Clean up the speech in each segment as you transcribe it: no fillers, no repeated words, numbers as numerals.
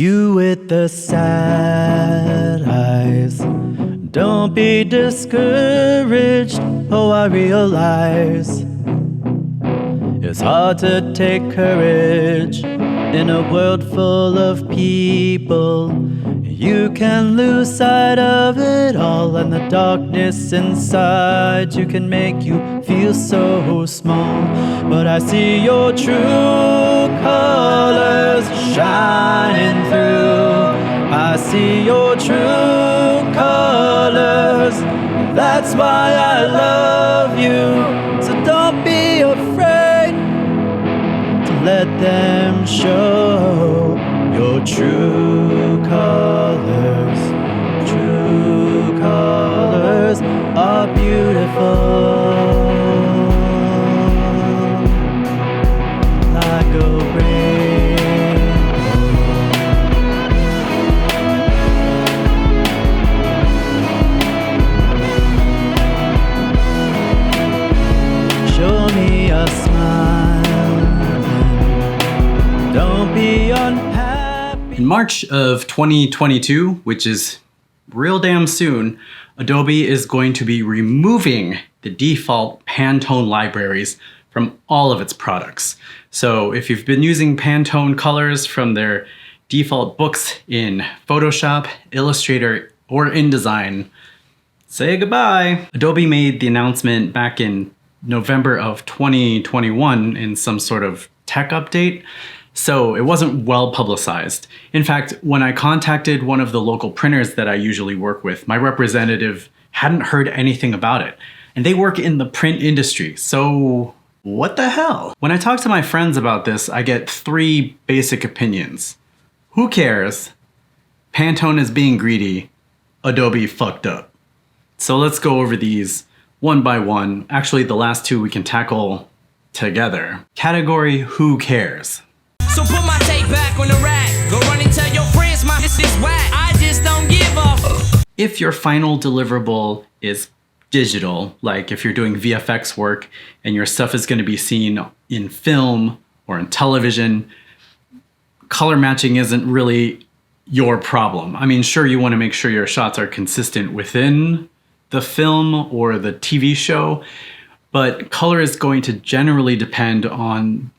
You with the sad eyes, don't be discouraged. Oh, I realize it's hard to take courage in a world full of people. You can lose sight of it all, and the darkness inside you can make you feel so small. But I see your true colors shining through. I see your true colors. That's why I love you. So don't be afraid to let them show your true colors. True colors are beautiful, like a rainbow. Show me a smile, don't be unhappy. In March of 2022, which is real damn soon, Adobe is going to be removing the default Pantone libraries from all of its products. So if you've been using Pantone colors from their default books in Photoshop, Illustrator, or InDesign, say goodbye. Adobe made the announcement back in November of 2021 in some sort of tech update, so it wasn't well publicized. In fact, when I contacted one of the local printers that I usually work with, my representative hadn't heard anything about it. And they work in the print industry, so what the hell? When I talk to my friends about this, I get three basic opinions. Who cares? Pantone is being greedy. Adobe fucked up. So let's go over these one by one. Actually, the last two we can tackle together. Category Who Cares? So put my tape back on the rack. Go run and tell your friends my this is whack. I just don't give a. If your final deliverable is digital, like if you're doing VFX work and your stuff is going to be seen in film or in television, color matching isn't really your problem. I mean, sure, you want to make sure your shots are consistent within the film or the TV show, but color is going to generally depend on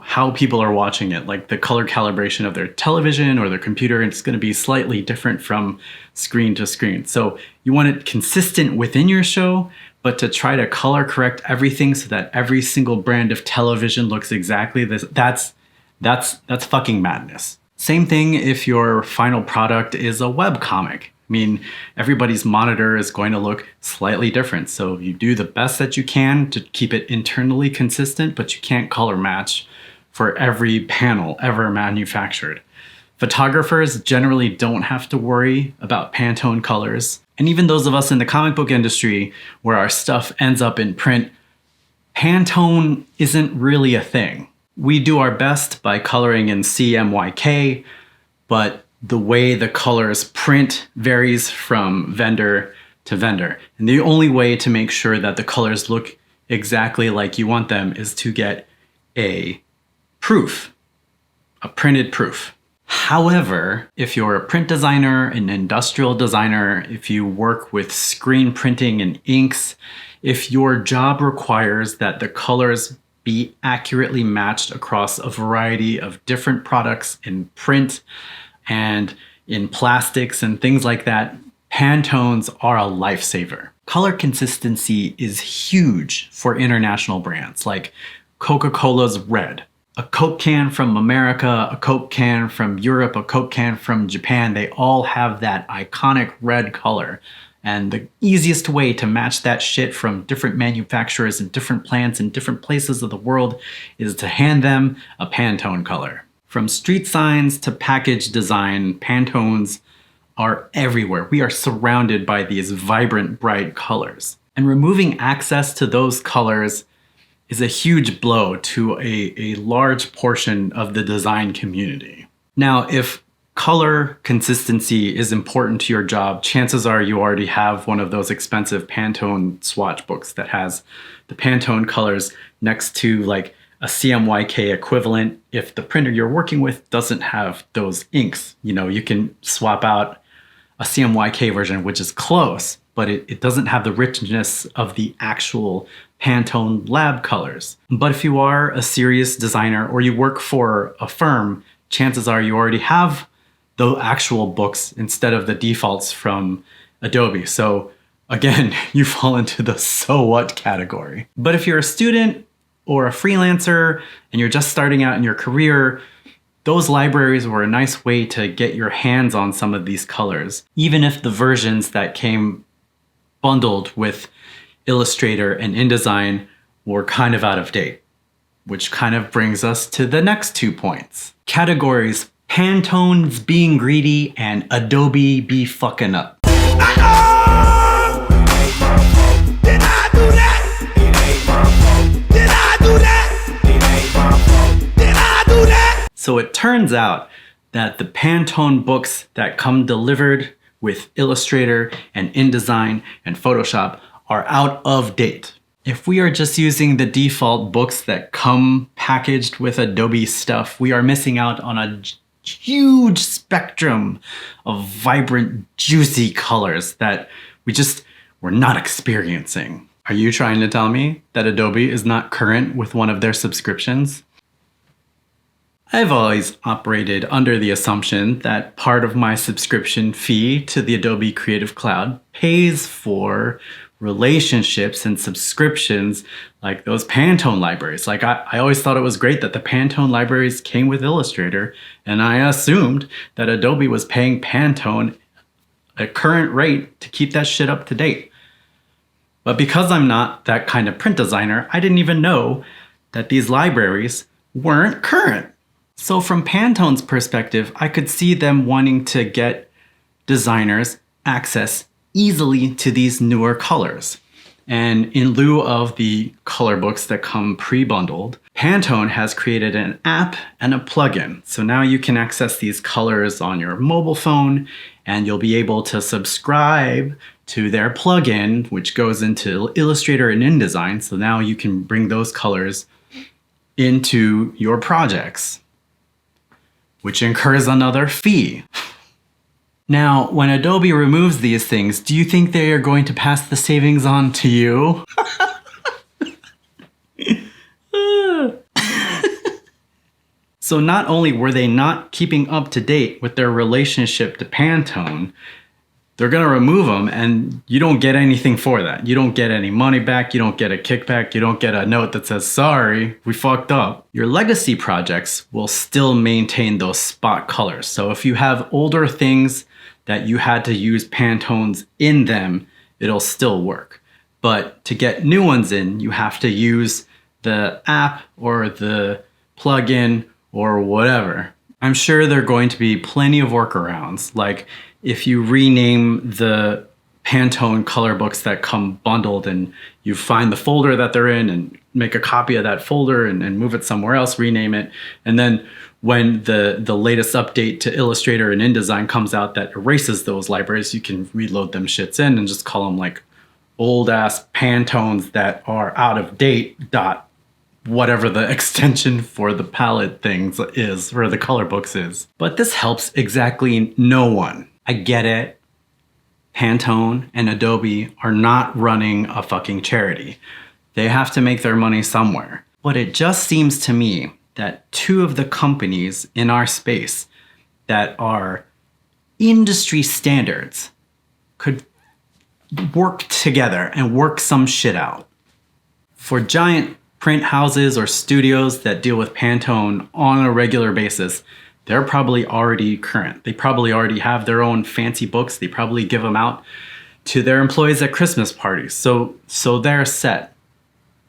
how people are watching it, like the color calibration of their television or their computer. It's going to be slightly different from screen to screen. So you want it consistent within your show, but to try to color correct everything so that every single brand of television looks exactly this, that's fucking madness. Same thing if your final product is a web comic. I mean, everybody's monitor is going to look slightly different. So you do the best that you can to keep it internally consistent, but you can't color match for every panel ever manufactured. Photographers generally don't have to worry about Pantone colors. And even those of us in the comic book industry where our stuff ends up in print, Pantone isn't really a thing. We do our best by coloring in CMYK, but the way the colors print varies from vendor to vendor. And the only way to make sure that the colors look exactly like you want them is to get a proof, a printed proof. However, if you're a print designer, an industrial designer, if you work with screen printing and inks, if your job requires that the colors be accurately matched across a variety of different products in print and in plastics and things like that, Pantones are a lifesaver. Color consistency is huge for international brands like Coca-Cola's red. A Coke can from America, a Coke can from Europe, a Coke can from Japan, they all have that iconic red color. And the easiest way to match that shit from different manufacturers and different plants in different places of the world is to hand them a Pantone color. From street signs to package design, Pantones are everywhere. We are surrounded by these vibrant, bright colors. And removing access to those colors is a huge blow to a large portion of the design community. Now, if color consistency is important to your job, chances are you already have one of those expensive Pantone swatch books that has the Pantone colors next to like a CMYK equivalent if the printer you're working with doesn't have those inks. You know, you can swap out a CMYK version, which is close, but it doesn't have the richness of the actual Pantone lab colors. But if you are a serious designer or you work for a firm, chances are you already have the actual books instead of the defaults from Adobe. So again, you fall into the so what category. But if you're a student or a freelancer and you're just starting out in your career, those libraries were a nice way to get your hands on some of these colors, even if the versions that came bundled with Illustrator and InDesign were kind of out of date. Which kind of brings us to the next 2 points. Categories: Pantone's being greedy and Adobe be fucking up. So it turns out that the Pantone books that come delivered with Illustrator and InDesign and Photoshop are out of date. If we are just using the default books that come packaged with Adobe stuff, we are missing out on a huge spectrum of vibrant, juicy colors that we're not experiencing. Are you trying to tell me that Adobe is not current with one of their subscriptions? I've always operated under the assumption that part of my subscription fee to the Adobe Creative Cloud pays for relationships and subscriptions like those Pantone libraries. Like I always thought it was great that the Pantone libraries came with Illustrator, and I assumed that Adobe was paying Pantone a current rate to keep that shit up to date. But because I'm not that kind of print designer, I didn't even know that these libraries weren't current. So from Pantone's perspective, I could see them wanting to get designers access easily to these newer colors. And in lieu of the color books that come pre-bundled, Pantone has created an app and a plugin. So now you can access these colors on your mobile phone, and you'll be able to subscribe to their plugin, which goes into Illustrator and InDesign. So now you can bring those colors into your projects, which incurs another fee. Now, when Adobe removes these things, do you think they are going to pass the savings on to you? So not only were they not keeping up to date with their relationship to Pantone, they're gonna remove them and you don't get anything for that. You don't get any money back, you don't get a kickback, you don't get a note that says, sorry, we fucked up. Your legacy projects will still maintain those spot colors. So if you have older things that you had to use Pantones in them, it'll still work. But to get new ones in, you have to use the app or the plugin or whatever. I'm sure there are going to be plenty of workarounds, like if you rename the Pantone color books that come bundled and you find the folder that they're in and make a copy of that folder and move it somewhere else, rename it. And then when the latest update to Illustrator and InDesign comes out that erases those libraries, you can reload them shits in and just call them like old ass Pantones that are out of date dot whatever the extension for the palette things is, or the color books is. But this helps exactly no one. I get it. Pantone and Adobe are not running a fucking charity. They have to make their money somewhere. But it just seems to me that two of the companies in our space that are industry standards could work together and work some shit out. For giant print houses or studios that deal with Pantone on a regular basis, they're probably already current. They probably already have their own fancy books. They probably give them out to their employees at Christmas parties. So they're set.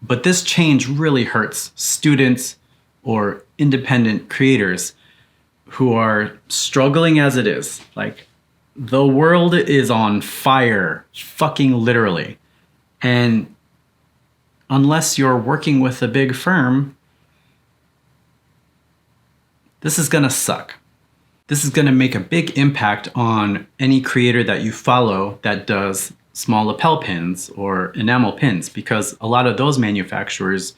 But this change really hurts students or independent creators who are struggling as it is. Like, the world is on fire, fucking literally. And unless you're working with a big firm, this is gonna suck. This is gonna make a big impact on any creator that you follow that does small lapel pins or enamel pins, because a lot of those manufacturers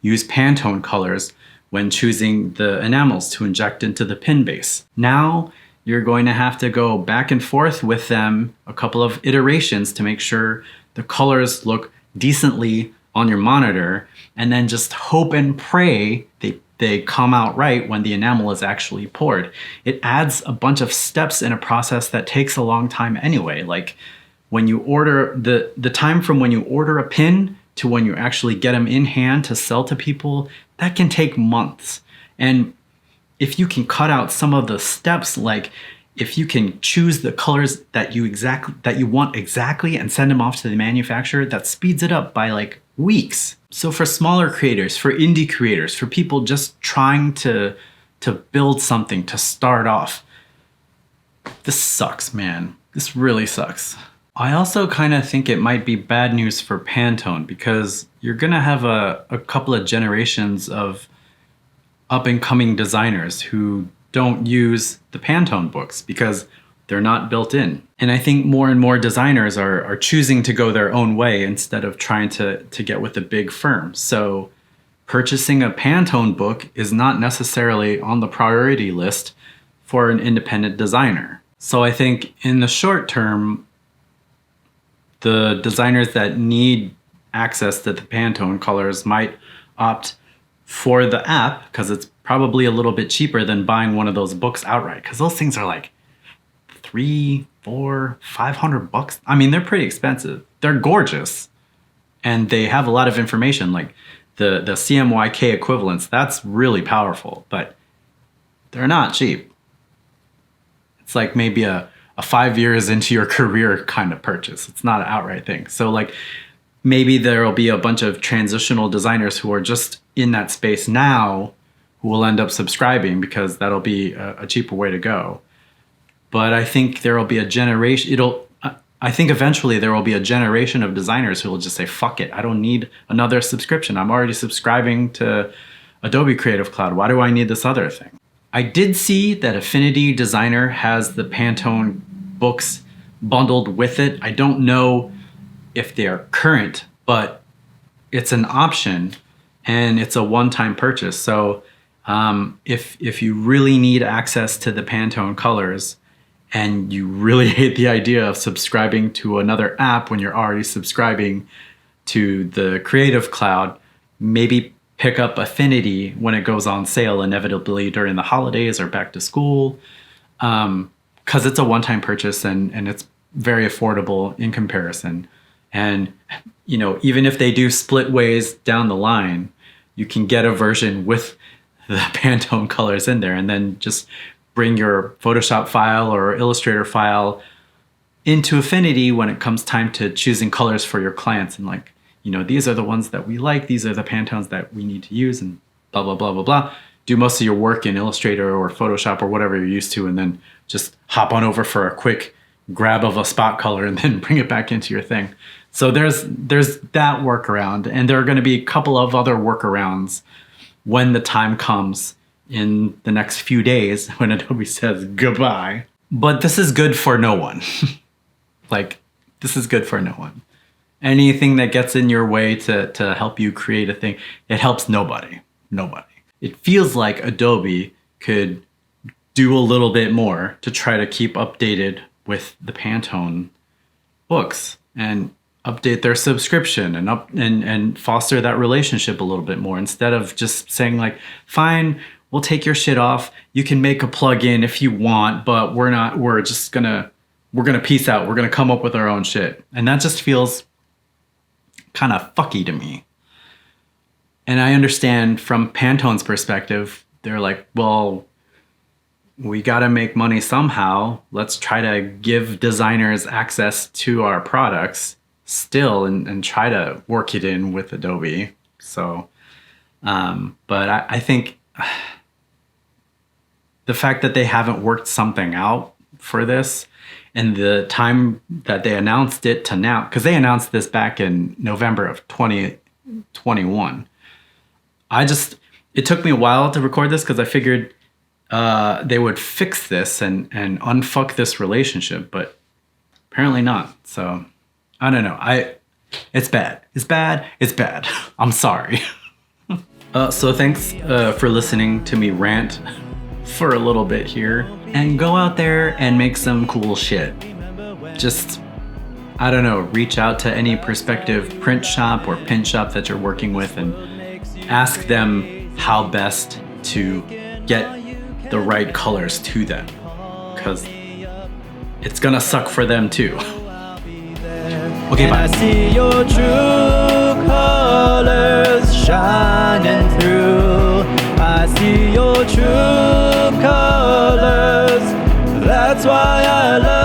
use Pantone colors when choosing the enamels to inject into the pin base. Now you're going to have to go back and forth with them a couple of iterations to make sure the colors look decently on your monitor, and then just hope and pray they come out right when the enamel is actually poured. It adds a bunch of steps in a process that takes a long time anyway. Like when you order, the time from when you order a pin to when you actually get them in hand to sell to people, that can take months. And if you can cut out some of the steps, like if you can choose the colors that you want exactly and send them off to the manufacturer, that speeds it up by like weeks. So for smaller creators, for indie creators, for people just trying to build something, to start off, this sucks, man. This really sucks. I also kind of think it might be bad news for Pantone, because you're gonna have a couple of generations of up and coming designers who don't use the Pantone books because they're not built in. And I think more and more designers are choosing to go their own way instead of trying to get with the big firms. So purchasing a Pantone book is not necessarily on the priority list for an independent designer. So I think in the short term, the designers that need access to the Pantone colors might opt for the app because it's probably a little bit cheaper than buying one of those books outright, because those things are like $300, $400, $500. I mean, they're pretty expensive. They're gorgeous, and they have a lot of information, like the CMYK equivalents. That's really powerful, but they're not cheap. It's like maybe a 5 years into your career kind of purchase. It's not an outright thing. So like maybe there will be a bunch of transitional designers who are just in that space now who will end up subscribing because that'll be a cheaper way to go. But I think there will be a generation, I think eventually there will be a generation of designers who will just say, fuck it, I don't need another subscription. I'm already subscribing to Adobe Creative Cloud. Why do I need this other thing? I did see that Affinity Designer has the Pantone books bundled with it. I don't know if they are current, but it's an option and it's a one-time purchase. So if you really need access to the Pantone colors and you really hate the idea of subscribing to another app when you're already subscribing to the Creative Cloud, maybe pick up Affinity when it goes on sale inevitably during the holidays or back to school, because it's a one-time purchase and it's very affordable in comparison. And you know, even if they do split ways down the line, you can get a version with the Pantone colors in there, and then just bring your Photoshop file or Illustrator file into Affinity when it comes time to choosing colors for your clients, and like, you know, these are the ones that we like, these are the Pantones that we need to use, and blah, blah, blah, blah, blah. Do most of your work in Illustrator or Photoshop or whatever you're used to, and then just hop on over for a quick grab of a spot color and then bring it back into your thing. So there's that workaround, and there are going to be a couple of other workarounds when the time comes in the next few days when Adobe says goodbye. But this is good for no one. Like, this is good for no one. Anything that gets in your way to help you create a thing, it helps nobody. Nobody. It feels like Adobe could do a little bit more to try to keep updated with the Pantone books and update their subscription and foster that relationship a little bit more, instead of just saying like, fine, we'll take your shit off. You can make a plugin if you want, but we're gonna peace out. We're gonna come up with our own shit. And that just feels kind of fucky to me. And I understand from Pantone's perspective, they're like, well, we gotta make money somehow. Let's try to give designers access to our products still and try to work it in with Adobe. So, but I think the fact that they haven't worked something out for this, and the time that they announced it to now, because they announced this back in November of 2021. It took me a while to record this because I figured they would fix this and unfuck this relationship, but apparently not. So I don't know. It's bad. It's bad. It's bad. I'm sorry. So thanks for listening to me rant for a little bit here. And go out there and make some cool shit. Just, I don't know, reach out to any prospective print shop or pin shop that you're working with and ask them how best to get the right colors to them. Because it's gonna suck for them too. Okay, And I bye. see your true colors shining through. I see your true colors. That's why I love